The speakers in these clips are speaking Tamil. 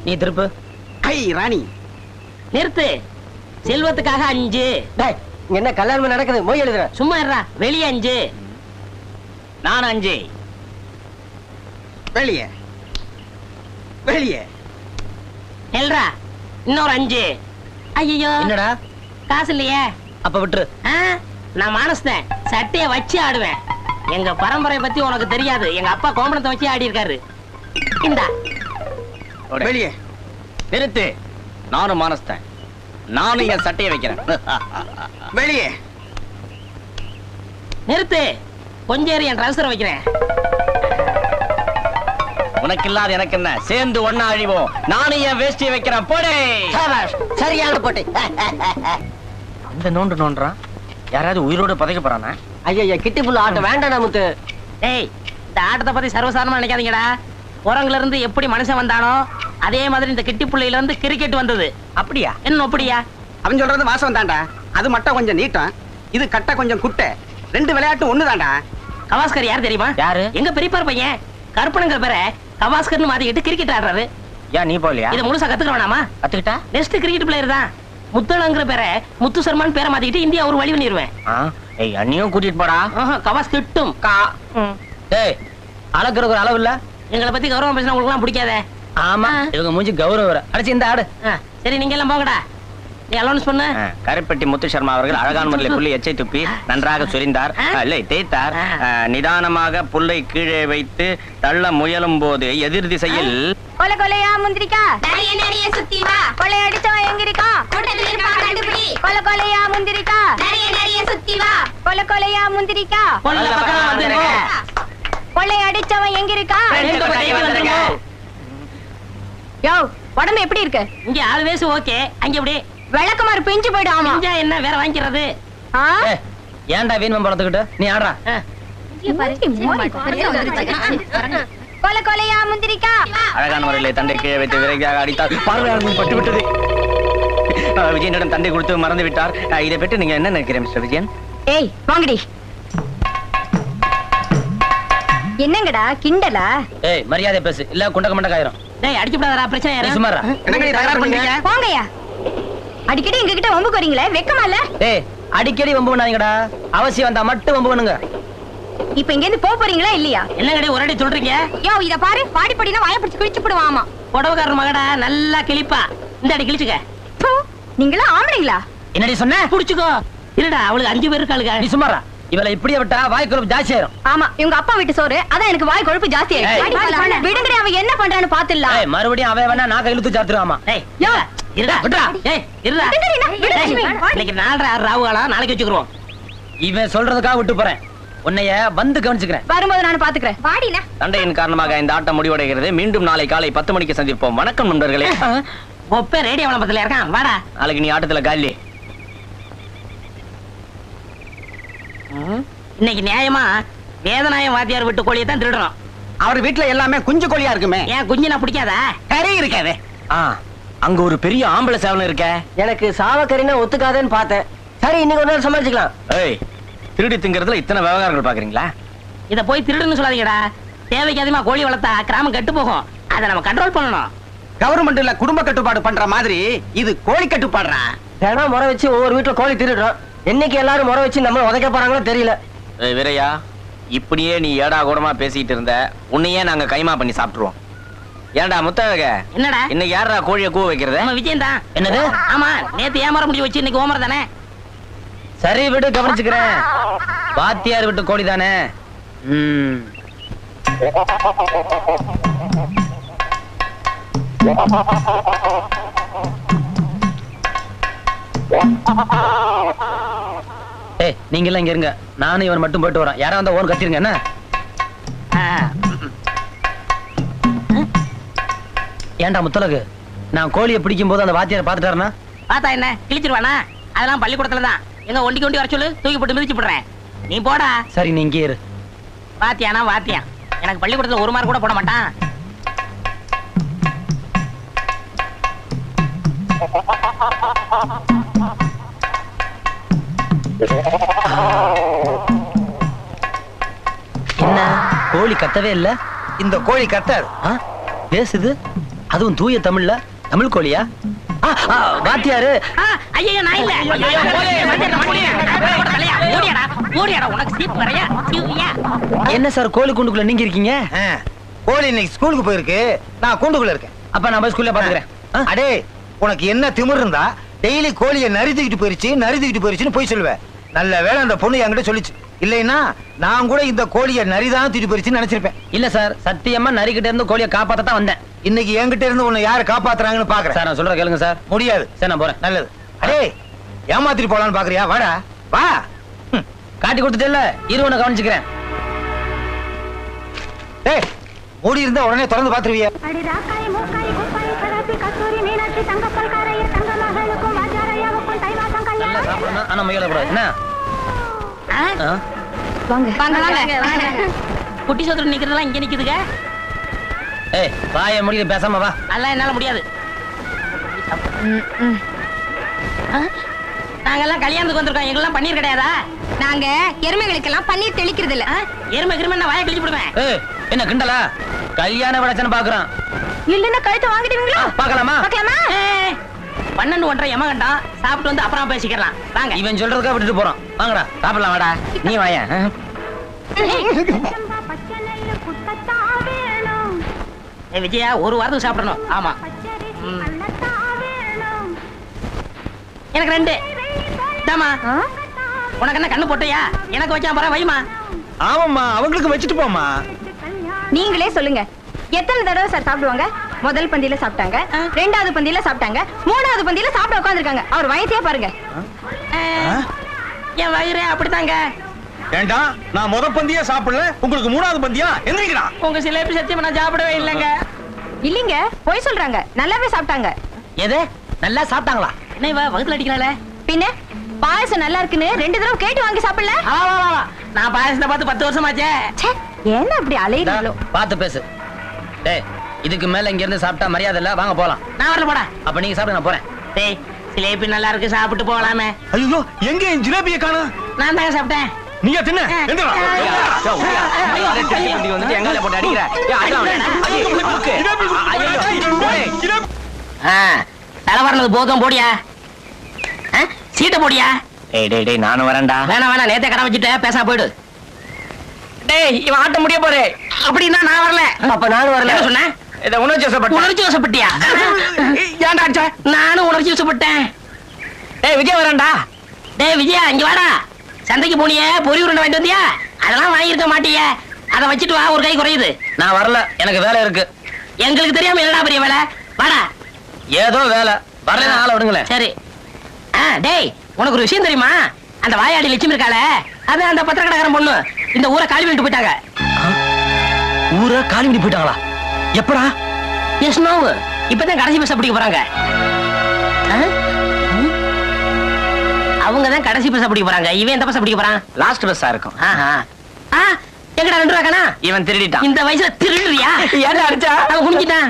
நீ திருப்பு. ஐ ராணி நிறுத்து. செல்வத்துக்காக 5. என்ன கல்யாணம் நடக்குது? மொய் எழுதுற. சும்மா இருடா. வெளியே 5. நான் 5. வெளியே வெளியே. எல்ரா இன்னொரு 5. ஐயோ என்னடா காசு இல்லையே. அப்ப விட்டுரு. நான் மானஸ்தேன். சட்டைய வச்சு ஆடுவேன். எங்க பரம்பரை பத்தி உனக்கு தெரியாது. எங்க அப்பா கோமணத்தை வச்சு ஆடி இருக்காரு. இந்தா வெளியே. நிறுத்து. நானும் மானஸ்தேன். நானும் என் சட்டையை வைக்கிறேன். வெளியே. நிறுத்து. கொஞ்சம் என் ட்ரவுசர் வைக்கிறேன். உனக்கு இல்லாத எனக்கு என்ன? சேர்ந்து ஒன்னா அழிவோம். நானும் என் வேஷ்டியை வைக்கிறேன். போடே. சரியான போட்டு. அந்த நோண்டு நோண்டுறான். யாராவது உயிரோட பதைக்க போறானா? ஐயா கிட்டி புள்ள ஆட்டம் வேண்டாம் முத்து. டேய், இந்த ஆட்டத்தை பத்தி சர்வசாதாரணமா நினைக்காதீங்கடா. குரங்குல இருந்து எப்படி மனுஷன் வந்தானோ அதே மாதிரி இந்த கிட்டி புள்ளையில இருந்து கிரிக்கெட் வந்தது. அப்படியா? என்ன அப்படியா? அவன் சொல்றது வாசம் தாண்டா. அது மட்டும் கொஞ்சம் நீட்டம், இது கட்ட கொஞ்சம் குட்டை. 2 விளையாட்டு ஒண்ணுதான்டா. கவாஸ்கர் யார் தெரியுமா? யாரு? எங்க பெரியப்பார் பையன். கருப்பனுங்கிற பேரை கவாஸ்கர்னு மாத்திக்கிட்டு கிரிக்கெட் ஆடுறாரு. ஏன் நீ போலியா? இதை முழுசா கத்துக்க வேணாமா? கத்துக்கிட்டா நெக்ஸ்ட் கிரிக்கெட் பிளேயர் தான். முத்தளங்கிற பேரை முத்து சர்மான் பேரை மாத்திக்கிட்டு இந்தியா ஒரு வழி பண்ணிடுவேன். ஏய் அண்ணியும் கூட்டிட்டு போடா. கவாஸ் கிட்டும். டேய், அளக்குறதுக்கு ஒரு அளவு இல்ல. எங்களை பத்தி கௌரவம் பேசினா உங்களுக்கு எல்லாம் பிடிக்காதே. ஆமா, இவங்க மூஞ்சி கௌரவம். அடிச்சு இந்த ஆடு. சரி, நீங்க எல்லாம் போகடா. நீ அலௌன்ஸ் பண்ணு. கருப்பட்டி முத்து சர்மா அவர்கள் அழகான முறையில் புள்ளி எச்சை துப்பி நன்றாக சொரிந்தார், இல்லை தேய்த்தார். நிதானமாக புல்லை கீழே வைத்து தள்ள முயலும் போது எதிர் திசையில் கொலை கொலையா முந்திரிக்கா நிறைய நிறைய சுத்தி வா. கொலை அடிச்சவன் எங்க இருக்கான்? கூட்டத்துல இருக்கான், கண்டுபிடி. கொலை கொலையா முந்திரிக்கா நிறைய நிறைய சுத்தி வா. கொலை கொலையா முந்திரிக்கா கொல்ல பக்கம் வந்துருங்க. கொலை அடிச்சவன் எங்க இருக்கான்? ரெண்டு பக்கம் வந்துருங்க. யோ, உடம்பு எப்படி இருக்கு? இங்க 6 வயசு ஓகே. அங்க எப்படி விளக்குமாறு பிஞ்சு போய்டும். ஆமா, பிஞ்சா என்ன வேற வாங்கிக்கிறது? ஏன்டா வீண் பழத்துக்கிட்டு நீ ஆடுறா? கொலை கொலையா முந்திரிக்கா அழகான முறையிலே தண்டை கீழே வைத்து விரைவாக அடித்தார். பார்வையாளர்கள் பட்டு விட்டது. விஜயனிடம் தண்டை கொடுத்து மறந்து விட்டார். இதை பற்றி நீங்க என்ன நினைக்கிறீங்க மிஸ்டர் விஜயன்? ஏய் வாங்கடி. என்னங்கடா கிண்டலா? ஏய் மரியாதை பேசு, இல்ல குண்டக்க மண்டக்காயிரும். டேய், அடிக்க கூடாதடா, பிரச்சனை நீ யாரு? சும்மாடா. என்னங்க தகராறு பண்றீங்க? போங்கயா. அடிக்கடி எங்க கிட்ட வம்புக்கு வரீங்களே, வெக்கமா இல்ல? ஏய் அடிக்கடி வம்பு பண்ணாதீங்கடா. அவசியம் வந்தா மட்டும் வம்பு பண்ணுங்க. இப்ப இங்க இருந்து போறீங்களா இல்லையா? என்னங்கடி ஒரு அடி சொல்றீங்க? யோ, இத பாரு, பாடி படினா வாயை பிடிச்சு கிழிச்சு போடுவாமா. புடவக்காரர் மகடா, நல்லா கிழிப்பா. இந்த அடி கிழிச்சுக்க. நீங்களா ஆம்பளைங்களா? என்னடி சொன்ன? புடிச்சுக்கோ. இல்லடா, அவளுக்கு 5 பேர் இருக்காளுங்க. நீ சும்மாடா. இவளை இப்படியே விட்டா வாய் கொழுப்பு ஜாஸ்தி ஆயிரும். ஆமா, இவங்க அப்பா வீட்டு சோறு, அதான் எனக்கு வாய் கொழுப்பு ஜாஸ்தி ஆயிடுச்சு. விடுங்கடி, அவன் என்ன பண்றான்னு பாத்துடலாம். ஏய் மறுபடியும் அவன் வேணா நாக்க இழுத்து சாத்துருவாமா. ஏய் யோ, இருடா விடுடா. ஏய் இருடா. இன்னைக்கு 4:30 ராவுகாலா, நாளைக்கு வச்சுக்குறோம். இவன் சொல்றதுக்காக விட்டு போறேன். உன்னைய வந்து கவனிச்சுக்கிறேன். வரும்போது நான் பாத்துக்கிறேன். வாடினா. சண்டையின் காரணமாக இந்த ஆட்டம் முடிவடைகிறது. மீண்டும் நாளை காலை 10 மணிக்கு சந்திப்போம். வணக்கம் நண்பர்களே. ஒப்பே ரேடியோ விளம்பரத்துல இருக்கான். வாடா. நாளைக்கு நீ ஆட்டத்துல காலி. இன்னைக்கு நியாயமா வேதநாயம் வாத்தியார் விட்டு கோழியை தான் திருடணும். அவர் வீட்டுல எல்லாமே குஞ்சு கோழியா இருக்குமே. ஏன் குஞ்சு நான் பிடிக்காதா? கறி இருக்காது. அங்க ஒரு பெரிய ஆம்பளை சேவல் இருக்க. எனக்கு சாவக்கறினா ஒத்துக்காதேன்னு பார்த்தேன். சரி, இன்னைக்கு ஒரு நாள் சமாளிச்சுக்கலாம். ஏய், திருடி திங்கிறதுல இத்தனை விவகாரங்கள் பாக்குறீங்களா? இத போய் திருடுன்னு சொல்லாதீங்கடா. தேவைக்கு அதிகமா கோழி வளர்த்தா கிராமம் கெட்டு போகும். அதை நம்ம கண்ட்ரோல் பண்ணணும். கவர்மெண்ட்ல குடும்ப கட்டுப்பாடு பண்ற மாதிரி இது கோழி கட்டுப்பாடுறா. தினம் முறை வச்சு ஒவ்வொரு வீட்டுல கோழி திருடுறோம். என்னைக்கு எல்லாரும் முறை வச்சு நம்ம உதைக்க போறாங்களோ தெரியல. வீரையா, இப்படியே நீ ஏடா கூடமா பேசிட்டு இருந்த, உன்னையே நாங்க கைமா பண்ணி சாப்பிட்டுருவோம். ஏன்டா முத்தழக, என்னடா இன்னைக்கு யாரா கோழியை கூவ வைக்கிறது? நம்ம விஜயன் தான். என்னது? ஆமா, நேத்து ஏமாற முடிவு வச்சு இன்னைக்கு ஓமர தானே. சரி விடு, கவனிச்சுக்கிறேன். வாத்தியார் விட்டு கோழி தானே. ஏய், நீங்க எல்லாம் இங்க இருங்க. நானும் இவன் மட்டும் போயிட்டு வரேன். யாரா வந்தா ஓன் கத்திருங்க. என்ன ஏன்டா முத்தலகு, நான் கோழியை பிடிக்கும் போது அந்த வாத்தியாரை பாத்துட்டாருன்னா பார்த்தா என்ன கிழிச்சிருவானா? அதெல்லாம் பள்ளிக்கூடத்துல தான். எங்க ஒண்டி வர சொல்லு, தூக்கி போட்டு மிதிச்சு போடுறேன். நீ போடா. சரி, நீ இங்கே இரு. வாத்தியானா வாத்தியான். எனக்கு பள்ளிக்கூடத்துல 1 மார்க் கூட போட மாட்டான். என்ன கோழி கத்தவே இல்ல? இந்த கோழி கத்தாது. பேசுது, அதுவும் தூய தமிழ்ல. தமிழ் கோழியா? வாத்தியாரு. ஐயோ நான் இல்ல. ஓடியாடா உனக்கு சீப் வரையா சீவியா? என்ன சார் கோழி கூண்டுக்குள்ள நீங்க இருக்கீங்க? கோழி இன்னைக்கு ஸ்கூலுக்கு போயிருக்கு, நான் கூண்டுக்குள்ள இருக்கேன். அப்ப நான் போய் ஸ்கூல்ல பாத்துக்கிறேன். அடே, உனக்கு என்ன திமிர் இருந்தா டெய்லி கோழியை நறுத்திக்கிட்டு போயிருச்சுன்னு போய் சொல்லுவேன். நல்ல வேளை அந்த பொண்ணு என்கிட்ட சொல்லிச்சு, இல்லைன்னா நான் கூட இந்த கோழியை நரிதான் தூக்கிட்டு போயிருச்சுன்னு நினைச்சிருப்பேன். இல்ல சார், சத்தியமா நரிக்கிட்ட இருந்து கோழியை காப்பாத்தான் வந்தேன். இன்னைக்கு என்கிட்ட இருந்து உன்னை யாரு காப்பாத்துறாங்கன்னு பாக்குறேன். சார் நான் சொல்ற கேளுங்க சார். முடியாது. சரி நான் போறேன். நல்லது. அடே, ஏமாத்திட்டு போலான்னு பாக்குறியா? வாடா வா. காட்டி கொடுத்துட்டேல்ல, இருவனை கவனிச்சுக்கிறேன். ஏய், மூடி இருந்தா உடனே திறந்து பாத்துருவியா? ஆனா முயல கூடாது. என்ன குட்டி சோதரன் நிக்கிறதெல்லாம் இங்க நிக்குதுங்க. ஏய், வாயை முடிக்க பேசாம வா. அதெல்லாம் என்னால முடியாது. நாங்கெல்லாம் கல்யாணத்துக்கு வந்திருக்கோம், எங்கெல்லாம் பன்னீர் கிடையாதா? நாங்க எருமைகளுக்கெல்லாம் பன்னீர் தெளிக்கிறது இல்ல. எருமை கிருமை நான் வாயை கிழிச்சு விடுவேன். ஏய், என்ன கிண்டலா? கல்யாண விடச்சன்னு பாக்குறான். இல்லன்னா கழுத்தை வாங்கிடுவீங்களா? பாக்கலாமா? பார்க்கலாமா? 12:30 எமகண்டம் சாப்பிட்டு வந்து அப்புறம் பேசிக்கலாம் வாங்க. இவன் சொல்றதுக்கா விட்டுட்டு போறான். வாங்கடா சாப்பிடலாம். வாடா நீ வாயா. விஜயா ஒரு வாரத்துக்கு சாப்பிடணும். ஆமா எனக்கு 2 தாமா. உனக்கு என்ன கண்ணு போட்டையா? எனக்கு வச்சா போற வைமா. ஆமாம்மா, அவங்களுக்கு வச்சுட்டு போமா. நீங்களே சொல்லுங்க, எத்தனை தடவை சார் சாப்பிடுவாங்க? முதல் பந்தியில சாப்பிட்டாங்க, 2வது பந்தியில சாப்பிட்டாங்க, 3வது பந்தியில சாப்பிட உட்கார்ந்திருக்காங்க. அவர் வயசையே பாருங்க. என் வயிறு அப்படித்தாங்க. ஏண்டா, நான் முத பந்தியா சாப்பிடல, உங்களுக்கு 3வது பந்தியா? எந்திரிக்கடா. உங்க சிலேபி சத்தியமா நான் சாப்பிடவே இல்லைங்க. இல்லீங்க, போய் சொல்றாங்க. நல்லாவே சாப்பிட்டாங்க. எது நல்லா சாப்பிட்டாங்களா? என்ன இவ வகுத்துல அடிக்கிறாளே? பின்ன பாயசம் நல்லா இருக்குன்னு 2 தடவை கேட்டு வாங்கி சாப்பிடல? நான் பாயசத்தை பார்த்து 10 வருஷமாச்சே. என்ன அப்படி அலையிறீங்களோ? பார்த்து பேசு. டேய், இதுக்கு மேல இங்க இருந்து சாப்பிட்டா மரியாதை இல்ல. வாங்க போலாம். நான் வரல போடா. அப்ப நீங்க சாப்பிட, நான் போறேன். டேய், சிலேபி நல்லா இருக்கு, சாப்பிட்டு போகலாமே. ஐயோ, எங்க என் ஜிலேபியை காணோம்? நான் தாங்க சாப்பிட்டேன். நீங்க தின்ன. எந்திரா. வந்துட்டு எங்கால போட்டு அடிக்கிற? தலை வரனது போதும், போடியா சீட்டை போடியா. டேய் டேய் டேய், நானும் வரேன்டா. வேணாம் வேணாம், நேத்தே கடை வச்சுட்டு பேசா போயிடு. டேய், இவன் ஆட்ட முடிய போறே. அப்படின்னா நான் வரல. அப்ப நானும் வரல. என்ன சொன்னேன்? இத உணர்ச்சி வசப்பட்ட. உணர்ச்சி வசப்பட்டியா? ஏன்டா அடிச்ச? நானும் உணர்ச்சி வசப்பட்டேன். டேய் விஜய் வரேன்டா. டேய் விஜயா, இங்க வாடா. சந்தைக்கு போனியே, பொரி உருண்டை வாங்கிட்டு வந்தியா? அதெல்லாம் வாங்கியிருக்க மாட்டிய. அதை வச்சுட்டு வா, ஒரு கை குறையுது. நான் வரல, எனக்கு வேலை இருக்கு. எங்களுக்கு தெரியாம என்னடா பெரிய வேலை? வாடா. ஏதோ வேலை. வரல, ஆளை விடுங்களேன். சரி. டேய், உனக்கு ஒரு விஷயம் தெரியுமா? அந்த வாயாடி லட்சுமி இருக்காளே, அது அந்த பத்திரக்கடைக்காரன் பொண்ணு இந்த ஊரை காலி பண்ணிட்டு போயிட்டாங்க. ஊரை காலி பண்ணி போயிட்டாங்களா? எப்படா? எஸ் நோ, இப்பதான் கடைசி பஸ் பிடிக்க போறாங்க. அவங்க தான் கடைசி பஸ் பிடிக்க போறாங்க. இவன் எந்த பஸ் பிடிக்க போறான்? லாஸ்ட் பஸ்ஸா இருக்கும். எங்கடா 2 ரூபா காணா? இவன் திருடிட்டான். இந்த வயசுல திருடுறியா? ஏன்டா அடிச்சா? அவன் குடிக்கிட்டான்.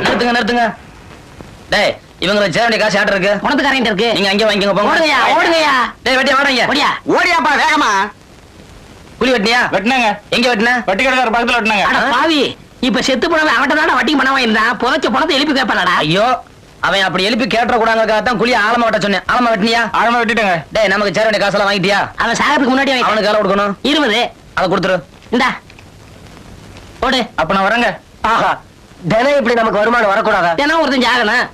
நிறுத்துங்க நிறுத்துங்க. டேய், இவங்களை சேர வேண்டிய காசு ஆட்டு இருக்கு. உனத்துக்காரன் இருக்கு. நீங்க அங்கே வாங்கிக்கோங்க. போங்க. ஓடுங்கயா, ஓடுங்கயா. டேய் வெட்டியா, வாடா. ஓடியா. ஓடியாப்பா வேகமா. புலி வெட்டினியா? வெட்டினாங்க. எங்க வெட்டின? வெட்டி கடைக்கார பக்கத்துல வெட்டினாங்க. அட பாவி, இப்ப செத்து போனவன் அவன்கிட்ட தான வட்டி பண்ணாம இருந்தான். புதைச்ச பணத்தை எழுப்பி கேட்பானடா. ஐயோ, அவன் அப்படி எழுப்பி கேட்ட கூடாதுக்காகத்தான் குழி ஆழமா வெட்ட சொன்னேன். ஆழமா வெட்டினியா? ஆழமா வெட்டிட்டாங்க. டேய், நமக்கு சேர வேண்டிய காசெல்லாம் வாங்கிட்டியா? அவன் சாகத்துக்கு முன்னாடி அவனுக்கு வேலை கொடுக்கணும். 20. அதை கொடுத்துரு. இந்தா போடு. அப்ப நான் வரேங்க. ஆஹா, தினம் இப்படி நமக்கு வருமானம் வரக்கூடாதா? தினம் ஒருத்தன் ஜாகணும்.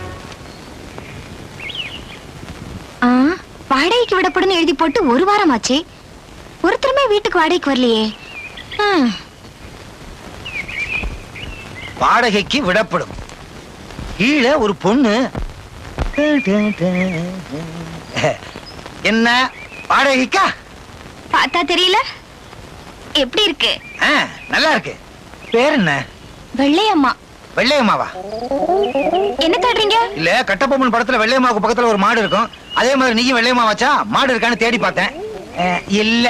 வாடகைக்கு விடப்படுன்னு எழுதி போட்டு 1 வாரம் ஆச்சு. ஒருத்தருமே வீட்டுக்கு வாடகைக்கு வரலையே. வாடகைக்கு விடப்படும். கீழே ஒரு பொண்ணு. என்ன வாடகைக்கா? பார்த்தா தெரியல. எப்படி இருக்கு? நல்லா இருக்கு. பேர் என்ன? வெள்ளையம்மா. வெள்ளையம்மாவா? என்ன தேடுறீங்க? இல்ல, கட்டபொம்மன் படத்துல வெள்ளையம்மாவுக்கு பக்கத்துல ஒரு மாடு இருக்கும். அதே மாதிரி நீயும் வெள்ளையமா வச்சா மாடு இருக்கான்னு தேடி பார்த்தேன். இல்ல.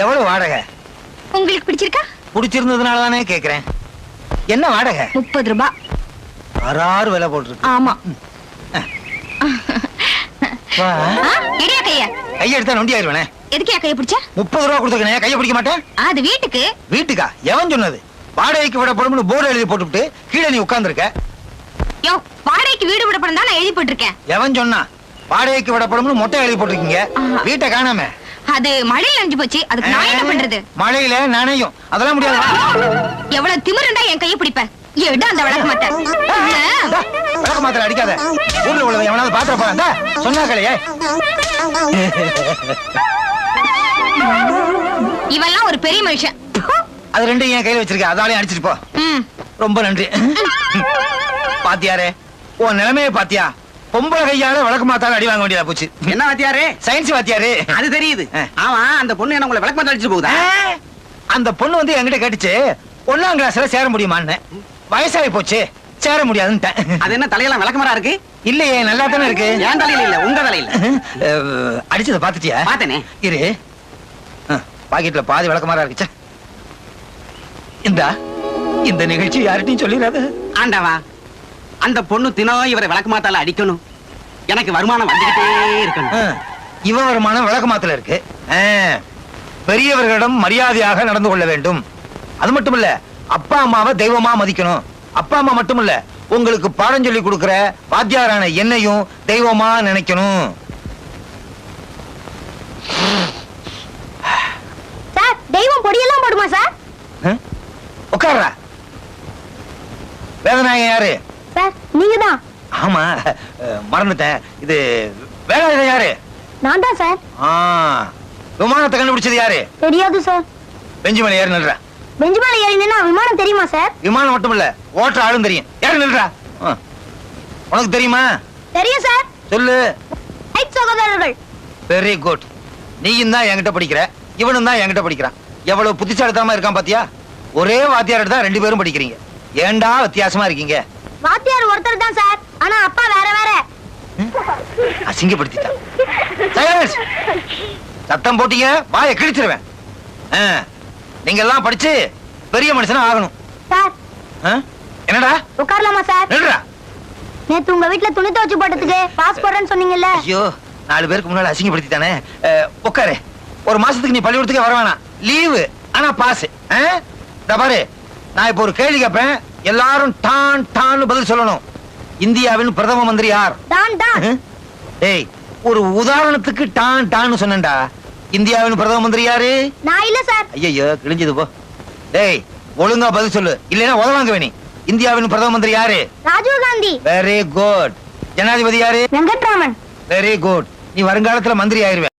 எவ்வளவு வாடகை? உங்களுக்கு பிடிச்சிருக்கா? பிடிச்சிருந்ததுனால தானே கேக்குறேன். என்ன வாடகை? 30 ரூபாய். அறாறு விலை போட்டுருக்கு. ஆமா. வா. எடியா கைய. கையை எடுத்தா நொண்டி ஆயிருவேனே. எதுக்கு கைய பிடிச்ச? 30 ரூபா கொடுத்துக்கனே, கையை பிடிக்க மாட்டேன். அது வீட்டுக்கு. வீட்டுக்கா? எவன் சொன்னது? வாடகைக்கு விடப்படும்னு போர்டு எழுதி போட்டுவிட்டு கீழே நீ உட்கார்ந்திருக்க. யோ, வாடகைக்கு வீடு விடப்படும் தான் நான் எழுதி போட்டிருக்கேன். எவன் சொன்னா? வாடகைக்கு விடப்படும்னு மொட்டை எழுதி போட்டிருக்கீங்க. வீட்டை காணாம. அது மழையில நனைஞ்சு போச்சு. அதுக்கு நான் என்ன பண்றது? மழையில நனையும், அதெல்லாம் முடியாது. எவ்வளவு திமிருண்டா என் கையை பிடிப்ப? எடு அந்த விளக்க மாட்டேன். விளக்க மாத்திர அடிக்காத. ஊர்ல உள்ளவன் எவனாவது பாத்திர போறாங்க சொன்னாக்கலையே. இவெல்லாம் ஒரு பெரிய மனுஷன். அது ரெண்டு என் கையில வச்சிருக்க, அதாலையும் அடிச்சிட்டு போ. ரொம்ப நன்றி. பாத்தியாரே, உன் நிலைமையை பாத்தியா? பொம்பளை கையால விளக்கு மாத்தால அடி வாங்க வேண்டியதா போச்சு. என்ன வாத்தியாரே? சயின்ஸ் வாத்தியாரு. அது தெரியுது. ஆமா, அந்த பொண்ணு என்ன உங்களை விளக்கு மாத்த அடிச்சு போகுதா? அந்த பொண்ணு வந்து என்கிட்ட கேட்டுச்சு 1ஆம் கிளாஸ்ல சேர முடியுமான்னு. வயசாகி போச்சு, சேர முடியாதுன்ட்டேன். அது என்ன தலையெல்லாம் விளக்கமரா இருக்கு? இல்லையே, நல்லா தானே இருக்கு. என் தலையில இல்ல, உங்க தலையில. அடிச்சத பாத்துட்டியா? பாத்தனே. இரு, பாக்கெட்ல பாதி விளக்கமாரா இருக்குச்சா. இந்த நிகழ்ச்சி யார்கிட்டயும் சொல்லிடாத. ஆண்டவா, அந்த பொண்ணு தினம் இவரை விளக்கு மாத்தால அடிக்கணும். எனக்கு வருமானம் வந்துகிட்டே இருக்கணும். இவ வருமானம் விளக்கு மாத்தல இருக்கு. பெரியவர்களிடம் மரியாதையாக நடந்து கொள்ள வேண்டும். அது மட்டும் இல்ல, அப்பா அம்மாவை தெய்வமா மதிக்கணும். அப்பா அம்மா மட்டும் இல்ல, உங்களுக்கு பாடம் சொல்லி கொடுக்கிற வாத்தியாரான என்னையும் தெய்வமா நினைக்கணும். சார், தெய்வம் பொடியெல்லாம் போடுமா சார்? உட்கார்றா. வேதநாயகம் யாரு? சார், நீங்க தான். ஆமா, மறந்துட்டேன். இது வேதநாயகம் யாரு? நான் தான் சார். விமானத்தை கண்டுபிடிச்சது யாரு? தெரியாது சார். பெஞ்சு மேல ஏறி நில்றா. பெஞ்சு மேல ஏறி நின்னா விமானம் தெரியுமா சார்? விமானம் மட்டும் இல்ல, ஓட்டுற ஆளும் தெரியும். ஏறி நில்றா. உனக்கு தெரியுமா? தெரியும் சார். சொல்லு. சகோதரர்கள். Very good. நீயும் தான் என்கிட்ட படிக்கிற, இவனும் தான் என்கிட்ட படிக்கிறான். எவ்வளவு புத்திசாலித்தனமா இருக்கான் பாத்தியா? ஒரே வாத்தியார் தான் 2 பேரும் படிக்கிறீங்க. ஏண்டா வித்தியாசமா இருக்கீங்க? வாத்தியார் ஒருத்தர் தான் சார், ஆனா அப்பா வேற வேற. அசிங்கப்படுத்திட்டான். சைலன்ஸ். சத்தம் போட்டீங்க வாயை கிழிச்சிருவேன். நீங்க எல்லாம் படிச்சு பெரிய மனுஷனா ஆகணும். சார், என்னடா? உட்காரலாமா சார்? நில்றா. நேத்து உங்க வீட்ல துணி துவைச்சு போட்டதுக்கு பாஸ் போடுறேன்னு சொன்னீங்கல்ல. ஐயோ, 4 பேருக்கு முன்னால அசிங்கப்படுத்திட்டானே. உட்காரு. ஒரு மாசத்துக்கு நீ பள்ளிக்கூடத்துக்கே வர வேணாம். லீவு, ஆனா பாஸ். பாரு, நான் இப்ப ஒரு கேள்வி கேட்பேன், எல்லாரும் டான் டான்னு பதில் சொல்லணும். இந்தியாவின் பிரதம மந்திரி யார்? டான் டான். ஏய், ஒரு உதாரணத்துக்கு டான் டான்னு சொன்னேன்டா. இந்தியாவின் பிரதம மந்திரி யாரு? நான் இல்ல சார். ஐயோ, கிழிஞ்சது போ. டேய், ஒழுங்கா பதில் சொல்லு, இல்லைன்னா உதவாங்க வேணி. இந்தியாவின் பிரதம மந்திரி யாரு? ராஜீவ் காந்தி. Very good. ஜனாதிபதி யாரு? வெங்கட்ராமன். Very good. நீ வருங்காலத்துல மந்திரி ஆயிருவே.